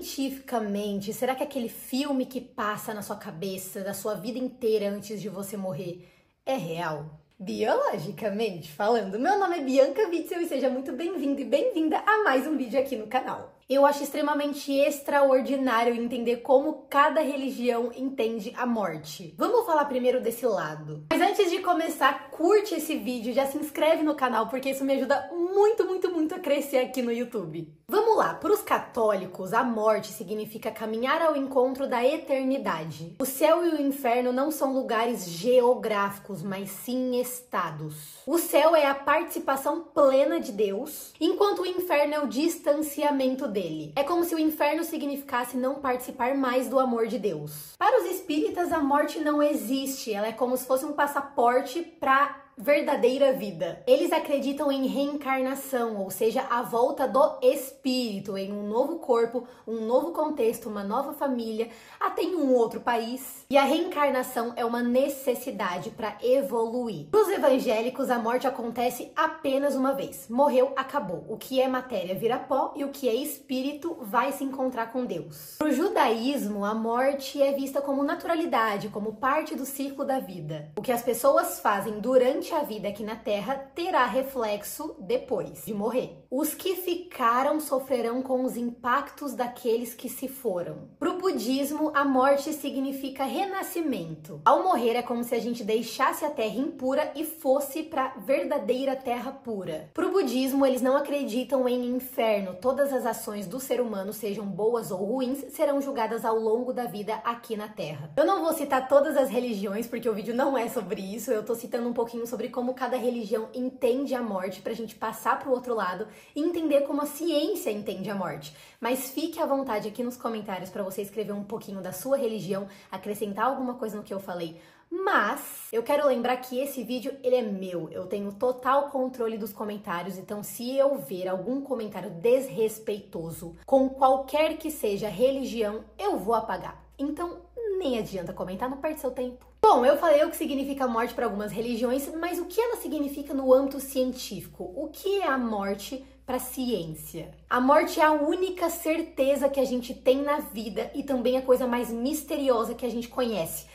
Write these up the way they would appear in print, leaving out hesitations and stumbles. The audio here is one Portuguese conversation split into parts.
cientificamente, será que aquele filme que passa na sua cabeça, da sua vida inteira antes de você morrer, é real? Biologicamente falando, meu nome é Bianca Witzel e seja muito bem-vindo e bem-vinda a mais um vídeo aqui no canal. Eu acho extremamente extraordinário entender como cada religião entende a morte. Vamos falar primeiro desse lado. Mas antes de começar, curte esse vídeo, já se inscreve no canal, porque isso me ajuda muito a crescer aqui no YouTube. Vamos lá, para os católicos, a morte significa caminhar ao encontro da eternidade. O céu e o inferno não são lugares geográficos, mas sim estados. O céu é a participação plena de Deus, enquanto o inferno é o distanciamento dele. É como se o inferno significasse não participar mais do amor de Deus. Para os espíritas, a morte não existe, ela é como se fosse um passaporte para verdadeira vida. Eles acreditam em reencarnação, ou seja, a volta do espírito em um novo corpo, um novo contexto, uma nova família, até em um outro país. E a reencarnação é uma necessidade para evoluir. Para os evangélicos, a morte acontece apenas uma vez. Morreu, acabou. O que é matéria vira pó e o que é espírito vai se encontrar com Deus. Para o judaísmo, a morte é vista como naturalidade, como parte do ciclo da vida. O que as pessoas fazem durante a vida aqui na Terra terá reflexo depois de morrer. Os que ficaram sofrerão com os impactos daqueles que se foram. Para o budismo, a morte significa renascimento. Ao morrer é como se a gente deixasse a terra impura e fosse para a verdadeira terra pura. Para o budismo, eles não acreditam em inferno. Todas as ações do ser humano, sejam boas ou ruins, serão julgadas ao longo da vida aqui na Terra. Eu não vou citar todas as religiões, porque o vídeo não é sobre isso. Eu tô citando um pouquinho sobre como cada religião entende a morte pra gente passar pro outro lado e entender como a ciência entende a morte. Mas fique à vontade aqui nos comentários para você escrever um pouquinho da sua religião, acrescentar alguma coisa no que eu falei. Mas eu quero lembrar que esse vídeo, ele é meu. Eu tenho total controle dos comentários, então se eu ver algum comentário desrespeitoso com qualquer que seja religião, eu vou apagar. Então nem adianta comentar, não perde seu tempo. Bom, eu falei o que significa morte para algumas religiões, mas o que ela significa no âmbito científico? O que é a morte para a ciência? A morte é a única certeza que a gente tem na vida e também a coisa mais misteriosa que a gente conhece.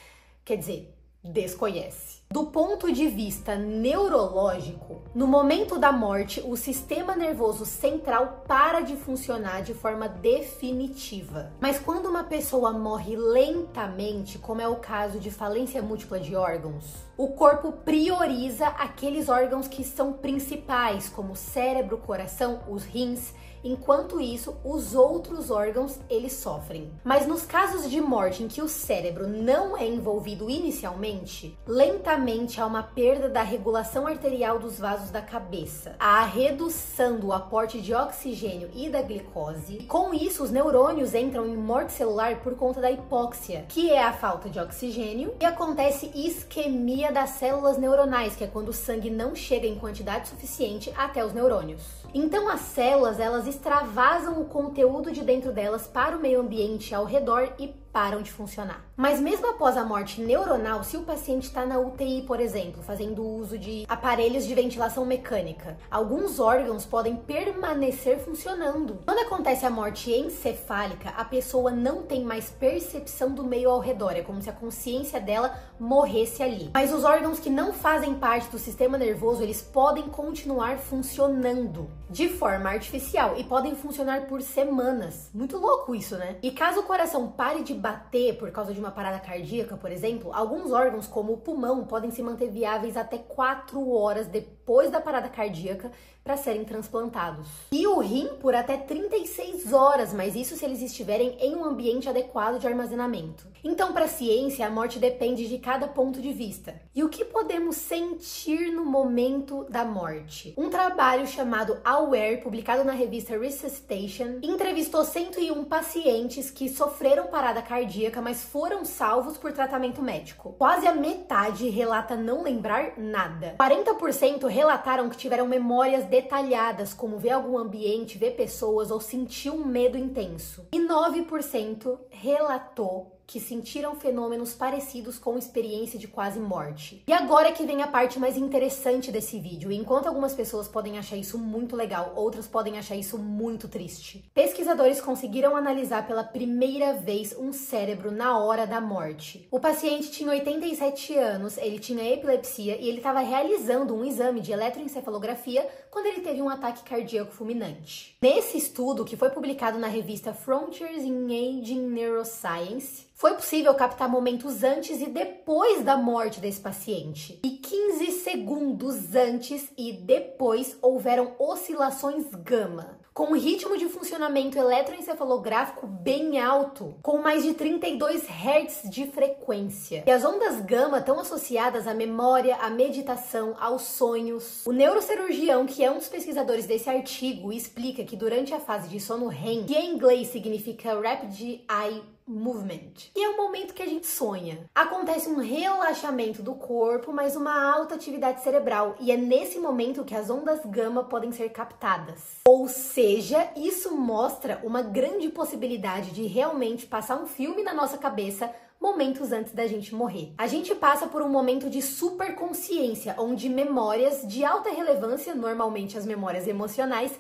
Quer dizer, desconhece. Do ponto de vista neurológico, no momento da morte, o sistema nervoso central para de funcionar de forma definitiva. Mas quando uma pessoa morre lentamente, como é o caso de falência múltipla de órgãos, o corpo prioriza aqueles órgãos que são principais, como o cérebro, o coração, os rins. Enquanto isso, os outros órgãos, eles sofrem. Mas nos casos de morte em que o cérebro não é envolvido inicialmente, lentamente há uma perda da regulação arterial dos vasos da cabeça, a redução do aporte de oxigênio e da glicose, e com isso os neurônios entram em morte celular por conta da hipóxia, que é a falta de oxigênio, e acontece isquemia das células neuronais, que é quando o sangue não chega em quantidade suficiente até os neurônios. Então as células, elas extravasam o conteúdo de dentro delas para o meio ambiente ao redor e param de funcionar. Mas mesmo após a morte neuronal, se o paciente está na UTI, por exemplo, fazendo uso de aparelhos de ventilação mecânica, alguns órgãos podem permanecer funcionando. Quando acontece a morte encefálica, a pessoa não tem mais percepção do meio ao redor, é como se a consciência dela morresse ali. Mas os órgãos que não fazem parte do sistema nervoso, eles podem continuar funcionando de forma artificial e podem funcionar por semanas. Muito louco isso, né? E caso o coração pare de bater por causa de uma parada cardíaca, por exemplo, alguns órgãos, como o pulmão, podem se manter viáveis até 4 horas depois da parada cardíaca para serem transplantados. E o rim por até 36 horas, mas isso se eles estiverem em um ambiente adequado de armazenamento. Então, para a ciência, a morte depende de cada ponto de vista. E o que podemos sentir no momento da morte? Um trabalho chamado Aware, publicado na revista Resuscitation, entrevistou 101 pacientes que sofreram parada cardíaca, mas foram salvos por tratamento médico. Quase a metade relata não lembrar nada. 40% relataram que tiveram memórias detalhadas, como ver algum ambiente, ver pessoas ou sentir um medo intenso. E 9% relatou que sentiram fenômenos parecidos com experiência de quase morte. E agora que vem a parte mais interessante desse vídeo. Enquanto algumas pessoas podem achar isso muito legal, outras podem achar isso muito triste. Pesquisadores conseguiram analisar pela primeira vez um cérebro na hora da morte. O paciente tinha 87 anos, ele tinha epilepsia e ele estava realizando um exame de eletroencefalografia quando ele teve um ataque cardíaco fulminante. Nesse estudo, que foi publicado na revista Frontiers in Aging Neuroscience, foi possível captar momentos antes e depois da morte desse paciente. E 15 segundos antes e depois houveram oscilações gama, com um ritmo de funcionamento eletroencefalográfico bem alto, com mais de 32 Hz de frequência. E as ondas gama estão associadas à memória, à meditação, aos sonhos. O neurocirurgião, que é um dos pesquisadores desse artigo, explica que durante a fase de sono REM, que em inglês significa Rapid Eye Movement, e é o momento que a gente sonha, acontece um relaxamento do corpo, mas uma alta atividade cerebral, e é nesse momento que as ondas gama podem ser captadas. Ou seja, isso mostra uma grande possibilidade de realmente passar um filme na nossa cabeça momentos antes da gente morrer. A gente passa por um momento de superconsciência, onde memórias de alta relevância, normalmente as memórias emocionais,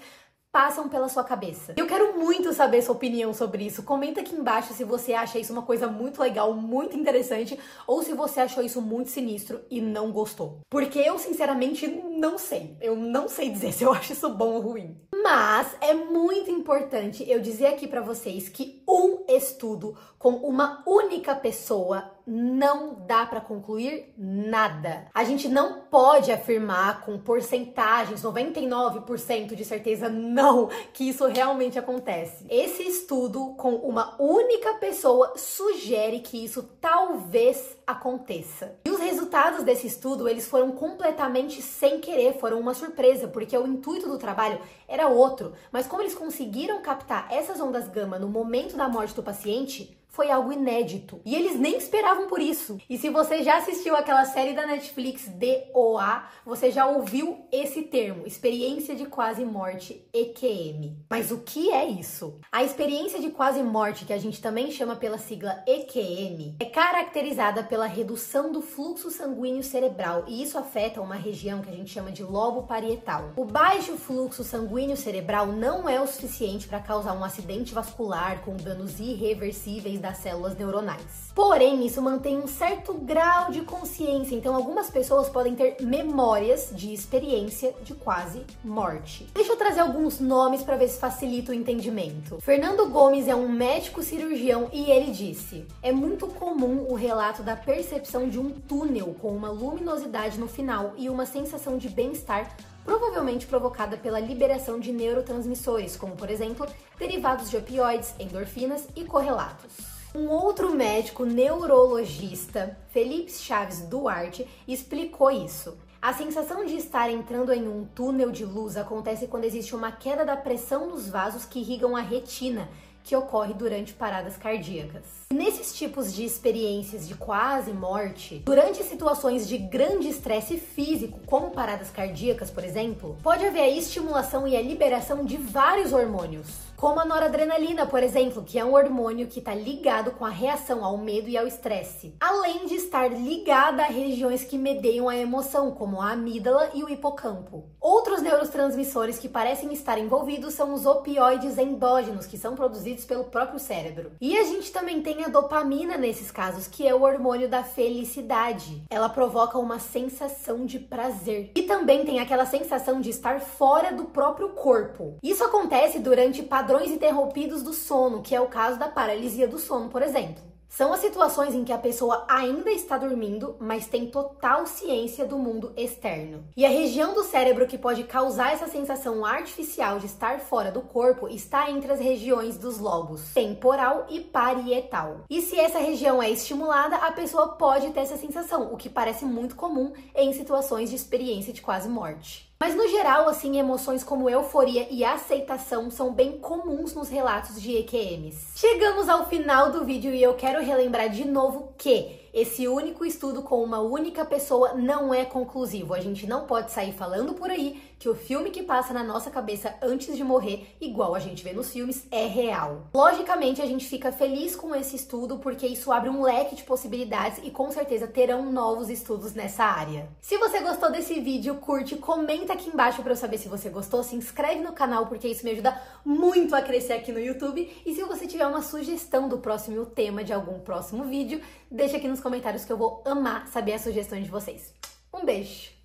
passam pela sua cabeça. Eu quero muito saber sua opinião sobre isso. Comenta aqui embaixo se você acha isso uma coisa muito legal, muito interessante, ou se você achou isso muito sinistro e não gostou. Porque eu, sinceramente, não sei. Eu não sei dizer se eu acho isso bom ou ruim. Mas é muito importante eu dizer aqui pra vocês que um estudo com uma única pessoa não dá para concluir nada. A gente não pode afirmar com porcentagens, 99% de certeza não, que isso realmente acontece. Esse estudo com uma única pessoa sugere que isso talvez aconteça. E os resultados desse estudo, eles foram completamente sem querer, foram uma surpresa, porque o intuito do trabalho era outro, mas como eles conseguiram captar essas ondas gama no momento da morte do paciente, foi algo inédito. E eles nem esperavam por isso. E se você já assistiu aquela série da Netflix DOA, você já ouviu esse termo, experiência de quase morte, EQM. Mas o que é isso? A experiência de quase morte, que a gente também chama pela sigla EQM, é caracterizada pela redução do fluxo sanguíneo cerebral, e isso afeta uma região que a gente chama de lobo parietal. O baixo fluxo sanguíneo cerebral não é o suficiente para causar um acidente vascular com danos irreversíveis das células neuronais. Porém, isso mantém um certo grau de consciência, então algumas pessoas podem ter memórias de experiência de quase morte. Deixa eu trazer alguns nomes para ver se facilita o entendimento. Fernando Gomes é um médico cirurgião e ele disse: é muito comum o relato da percepção de um túnel com uma luminosidade no final e uma sensação de bem-estar, provavelmente provocada pela liberação de neurotransmissores, como por exemplo, derivados de opioides, endorfinas e correlatos. Um outro médico neurologista, Felipe Chaves Duarte, explicou isso. A sensação de estar entrando em um túnel de luz acontece quando existe uma queda da pressão nos vasos que irrigam a retina, que ocorre durante paradas cardíacas. Nesses tipos de experiências de quase morte, durante situações de grande estresse físico, como paradas cardíacas, por exemplo, pode haver a estimulação e a liberação de vários hormônios, como a noradrenalina, por exemplo, que é um hormônio que está ligado com a reação ao medo e ao estresse, além de estar ligada a regiões que medeiam a emoção, como a amígdala e o hipocampo. Outros neurotransmissores que parecem estar envolvidos são os opioides endógenos, que são produzidos pelo próprio cérebro. E a gente também tem a dopamina nesses casos, que é o hormônio da felicidade. Ela provoca uma sensação de prazer. E também tem aquela sensação de estar fora do próprio corpo. Isso acontece durante padrões interrompidos do sono, que é o caso da paralisia do sono, por exemplo. São as situações em que a pessoa ainda está dormindo, mas tem total ciência do mundo externo. E a região do cérebro que pode causar essa sensação artificial de estar fora do corpo está entre as regiões dos lobos temporal e parietal. E se essa região é estimulada, a pessoa pode ter essa sensação, o que parece muito comum em situações de experiência de quase morte. Mas no geral, assim, emoções como euforia e aceitação são bem comuns nos relatos de EQMs. Chegamos ao final do vídeo e eu quero relembrar de novo que esse único estudo com uma única pessoa não é conclusivo. A gente não pode sair falando por aí que o filme que passa na nossa cabeça antes de morrer, igual a gente vê nos filmes, é real. Logicamente, a gente fica feliz com esse estudo porque isso abre um leque de possibilidades e com certeza terão novos estudos nessa área. Se você gostou desse vídeo, curte, comenta aqui embaixo para eu saber se você gostou, se inscreve no canal porque isso me ajuda muito a crescer aqui no YouTube. E se você tiver uma sugestão do próximo tema de algum próximo vídeo, deixa aqui nos comentários que eu vou amar saber as sugestões de vocês. Um beijo!